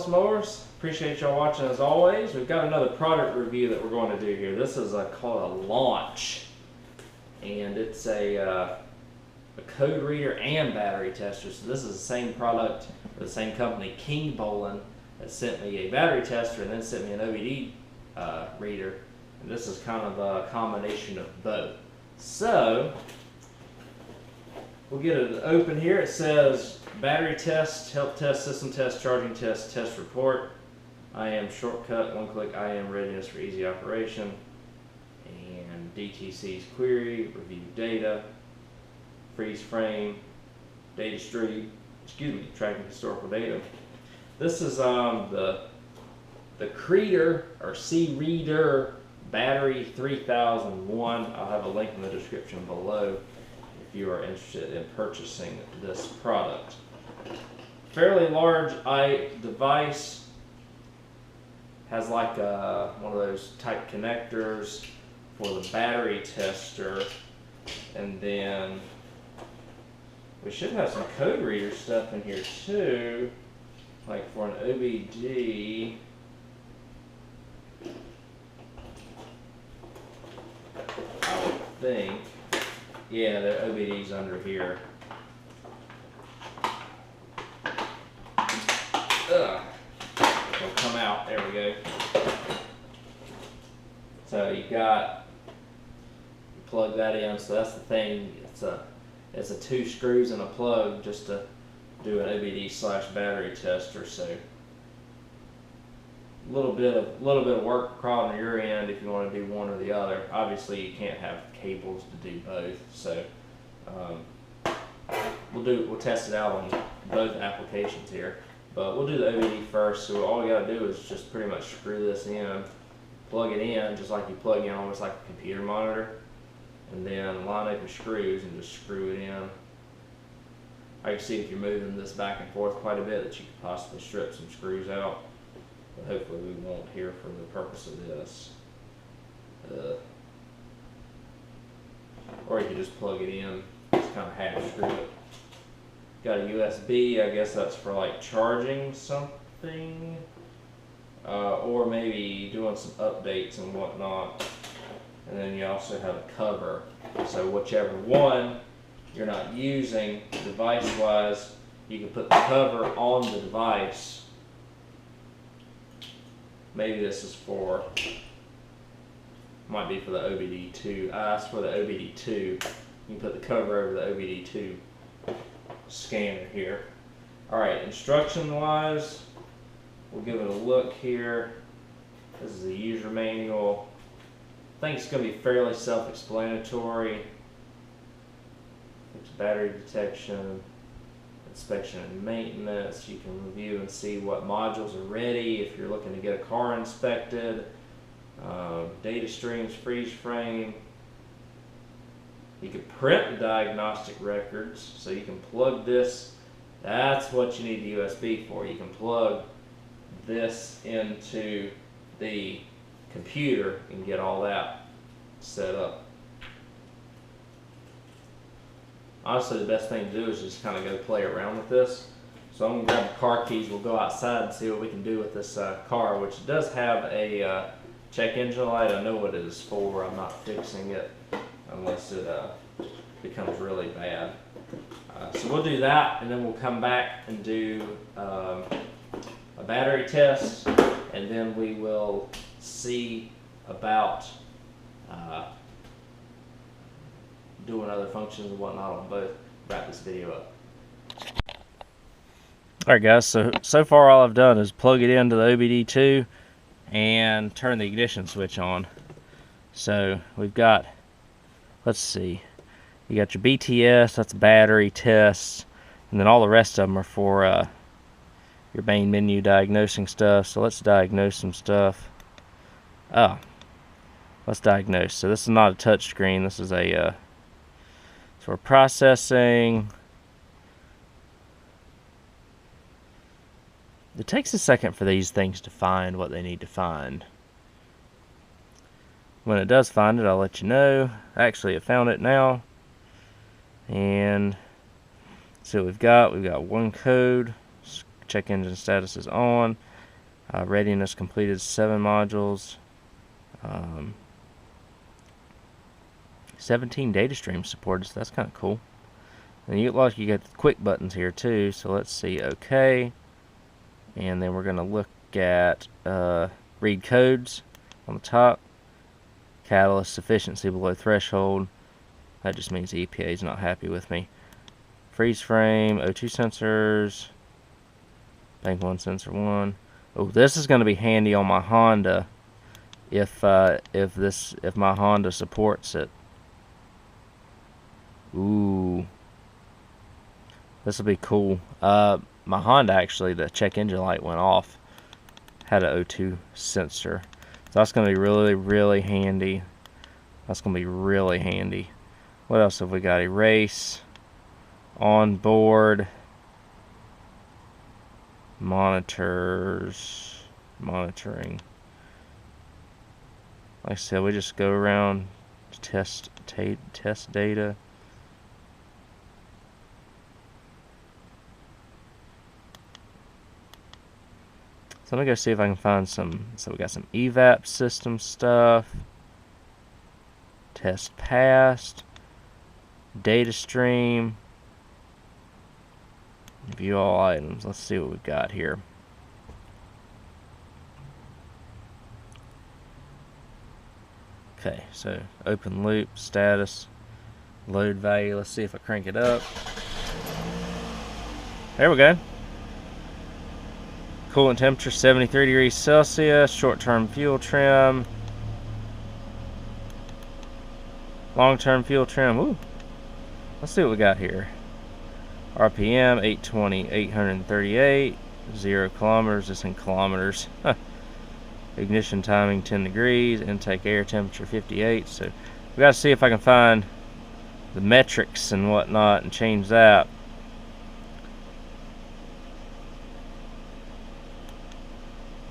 Ellis Mowers. Appreciate y'all watching as always. We've got another product review that we're going to do here. This is called a Launch, and it's a code reader and battery tester. So this is the same product for the same company, King Bolin, that sent me a battery tester and then sent me an OBD reader. And this is kind of a combination of both. So we'll get it open here. It says battery test, help test, system test, charging test, test report. IM shortcut, one click IM readiness for easy operation. And DTC's query, review data, freeze frame, data stream, tracking historical data. This is the Creator or C-Reader Battery 3001. I'll have a link in the description below if you are interested in purchasing this product. Fairly large device. Has like one of those type connectors for the battery tester, and then we should have some code reader stuff in here too, like for an OBD. I would think, yeah, the OBD's under here. Ugh. It'll come out. There we go. So you plug that in. So that's the thing. It's a 2 screws and a plug just to do an OBD/battery tester. So a little bit of work on your end if you want to do one or the other. Obviously you can't have cables to do both. So we'll test it out on both applications here. But we'll do the OBD first, so all we gotta do is just pretty much screw this in, plug it in, just like you plug in almost like a computer monitor, and then line up your screws and just screw it in. I can see if you're moving this back and forth quite a bit that you could possibly strip some screws out, but hopefully we won't here for the purpose of this. Or you could just plug it in, just kind of half screw it. Got a USB, I guess that's for like charging something, or maybe doing some updates and whatnot. And then you also have a cover, so whichever one you're not using device wise, you can put the cover on the device. Maybe this is for, might be for the OBD2. I asked for the OBD2. You can put the cover over the OBD2 scanner here. Alright, instruction wise, we'll give it a look here. This is the user manual. I think it's going to be fairly self-explanatory. It's battery detection, inspection and maintenance. You can review and see what modules are ready if you're looking to get a car inspected. Data streams, freeze frame. You can print the diagnostic records, so you can plug this. That's what you need the USB for. You can plug this into the computer and get all that set up. Honestly, the best thing to do is just kind of go play around with this. So I'm going to grab the car keys. We'll go outside and see what we can do with this car, which does have a check engine light. I know what it is for. I'm not fixing it unless it becomes really bad. So we'll do that, and then we'll come back and do a battery test, and then we will see about doing other functions and whatnot on both. Wrap this video up. Alright guys, so far all I've done is plug it into the OBD2 and turn the ignition switch on. So we've got, let's see, you got your BTS, that's battery tests, and then all the rest of them are for your main menu diagnosing stuff. So let's diagnose some stuff. Let's diagnose. So this is not a touch screen, this is a sort of processing. It takes a second for these things to find what they need to find. When it does find it, I'll let you know. Actually, it found it now. And see what we've got. We've got one code. Check engine status is on. Readiness completed 7 modules. 17 data streams supported, so that's kind of cool. And you got the quick buttons here too, so let's see, okay. And then we're going to look at read codes on the top. Catalyst sufficiency below threshold. That just means the EPA is not happy with me. Freeze frame, O2 sensors, bank 1 sensor 1. Oh, this is going to be handy on my Honda if my Honda supports it. Ooh, this will be cool. My Honda, actually, the check engine light went off. Had an O2 sensor. So that's going to be really, really handy. That's going to be really handy. What else have we got? Erase. Onboard. Monitors. Monitoring. Like I said, we just go around, test data. So let me go see if I can find some. So we got some evap system stuff. Test passed. Data stream. View all items. Let's see what we've got here. Okay, so open loop, status, load value. Let's see if I crank it up. There we go. Coolant temperature 73 degrees Celsius. Short-term fuel trim. Long-term fuel trim. Ooh. Let's see what we got here. RPM 820, 838. 0 kilometers. It's in kilometers. Huh. Ignition timing 10 degrees. Intake air temperature 58. So we got to see if I can find the metrics and whatnot and change that.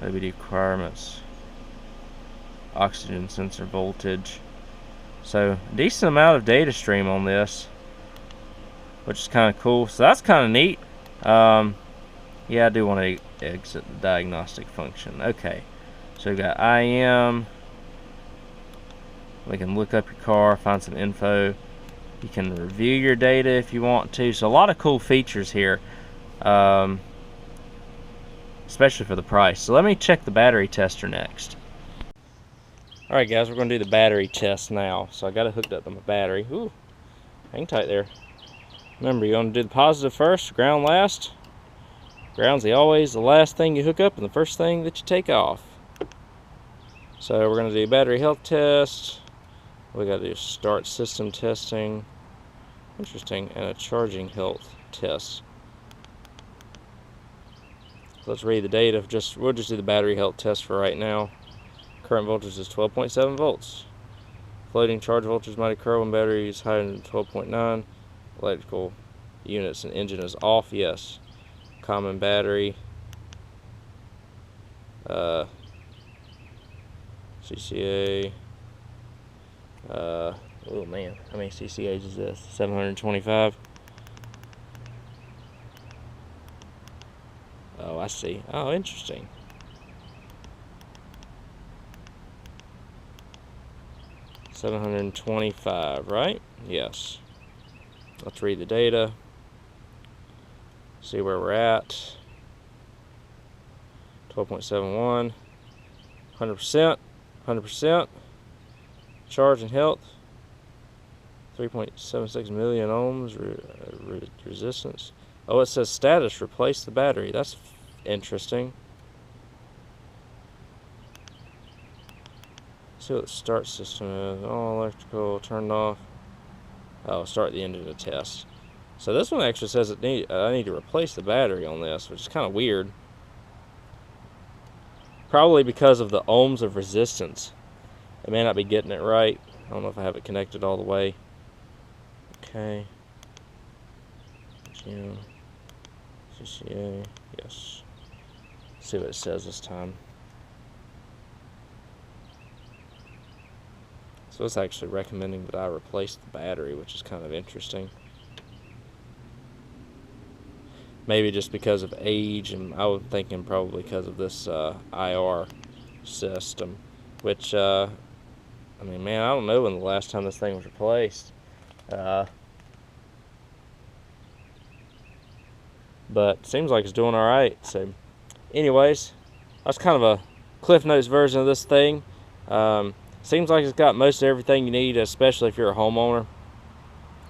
OBD requirements. Oxygen sensor voltage. So decent amount of data stream on this, which is kind of cool. So that's kind of neat. Yeah, I do want to exit the diagnostic function. Okay, so we've got IM. We can look up your car, find some info. You can review your data if you want to. So a lot of cool features here, especially for the price. So let me check the battery tester next. Alright guys, we're going to do the battery test now. So I got it hooked up to my battery. Ooh, hang tight there. Remember, you want to do the positive first, ground last. Ground's always the last thing you hook up and the first thing that you take off. So we're going to do battery health test. We got to do start system testing. Interesting. And a charging health test. So let's read the data. We'll just do the battery health test for right now. Current voltage is 12.7 volts. Floating charge voltage might occur when battery is higher than 12.9. Electrical units and engine is off. Yes. Common battery. CCA. Oh man, how many CCAs is this? 725. Oh, I see. Oh, interesting. $725, right? Yes. Let's read the data. See where we're at. 12.71. 100%. 100%. Charge and health. 3.76 million ohms resistance. Oh, it says status. Replace the battery. That's interesting. See what the start system is. All electrical turned off. Oh, start the engine to test. So this one actually says I need to replace the battery on this, which is kind of weird. Probably because of the ohms of resistance. I may not be getting it right. I don't know if I have it connected all the way. Okay. CCA. Yes. Let's see what it says this time. So it's actually recommending that I replace the battery, which is kind of interesting. maybe just because of age, and I was thinking probably because of this IR system, which I mean, man, I don't know when the last time this thing was replaced. But seems like it's doing all right. So anyways, that's kind of a Cliff Notes version of this thing. Seems like it's got most of everything you need, especially if you're a homeowner.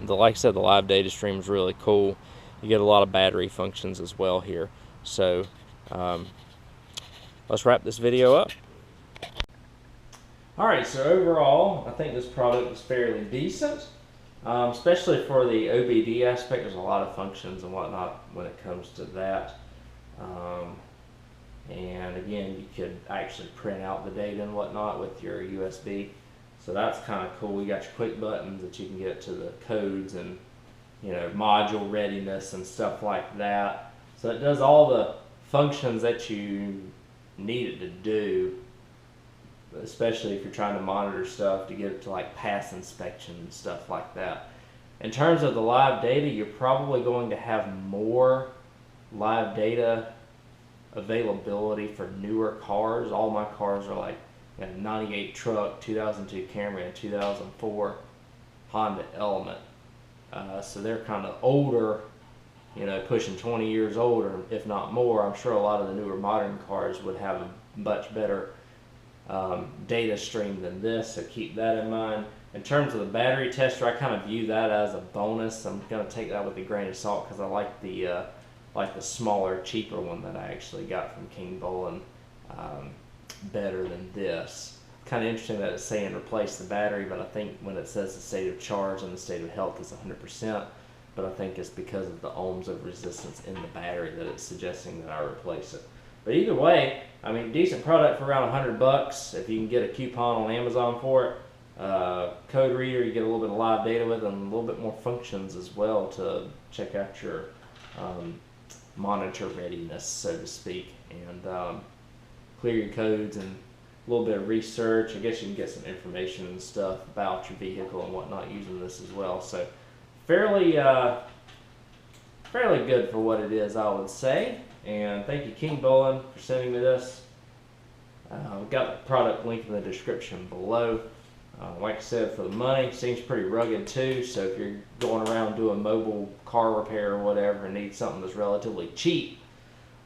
Like I said, the live data stream is really cool. You get a lot of battery functions as well here. So let's wrap this video up. Alright, so overall, I think this product is fairly decent. Especially for the OBD aspect, there's a lot of functions and whatnot when it comes to that. And again, you could actually print out the data and whatnot with your USB. So that's kind of cool. You got your quick buttons that you can get to the codes and, you know, module readiness and stuff like that. So it does all the functions that you need it to do, especially if you're trying to monitor stuff to get it to like pass inspection and stuff like that. In terms of the live data, you're probably going to have more live data availability for newer cars. All my cars are like 98 truck, 2002 Camry, and 2004 Honda Element. So they're kind of older, you know, pushing 20 years older, if not more. I'm sure a lot of the newer modern cars would have a much better data stream than this, so keep that in mind. In terms of the battery tester, I kind of view that as a bonus. I'm going to take that with a grain of salt because I like the smaller, cheaper one that I actually got from King Bolin better than this. Kind of interesting that it's saying replace the battery, but I think when it says the state of charge and the state of health is 100%, but I think it's because of the ohms of resistance in the battery that it's suggesting that I replace it. But either way, I mean, decent product for around $100 if you can get a coupon on Amazon for it. Code reader, you get a little bit of live data with it, and a little bit more functions as well to check out your monitor readiness, so to speak, and clear your codes and a little bit of research. I guess you can get some information and stuff about your vehicle and whatnot using this as well. So fairly good for what it is, I would say. And thank you, King Bolin, for sending me this. We've got the product link in the description below. Like I said, for the money, seems pretty rugged too. So if you're going around doing mobile car repair or whatever and need something that's relatively cheap,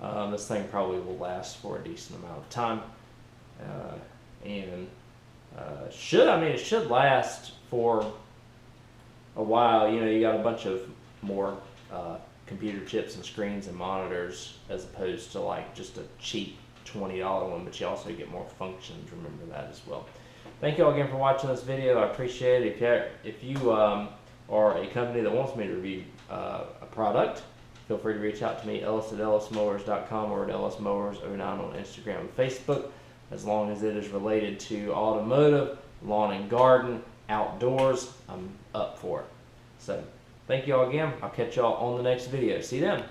this thing probably will last for a decent amount of time. And it should last for a while. You know, you got a bunch of more computer chips and screens and monitors as opposed to like just a cheap $20 one, but you also get more functions. Remember that as well. Thank you all again for watching this video. I appreciate it. If you are a company that wants me to review a product, feel free to reach out to me, Ellis at ellismowers.com or at ellismowers09 on Instagram and Facebook. As long as it is related to automotive, lawn and garden, outdoors, I'm up for it. So thank you all again. I'll catch y'all on the next video. See you then.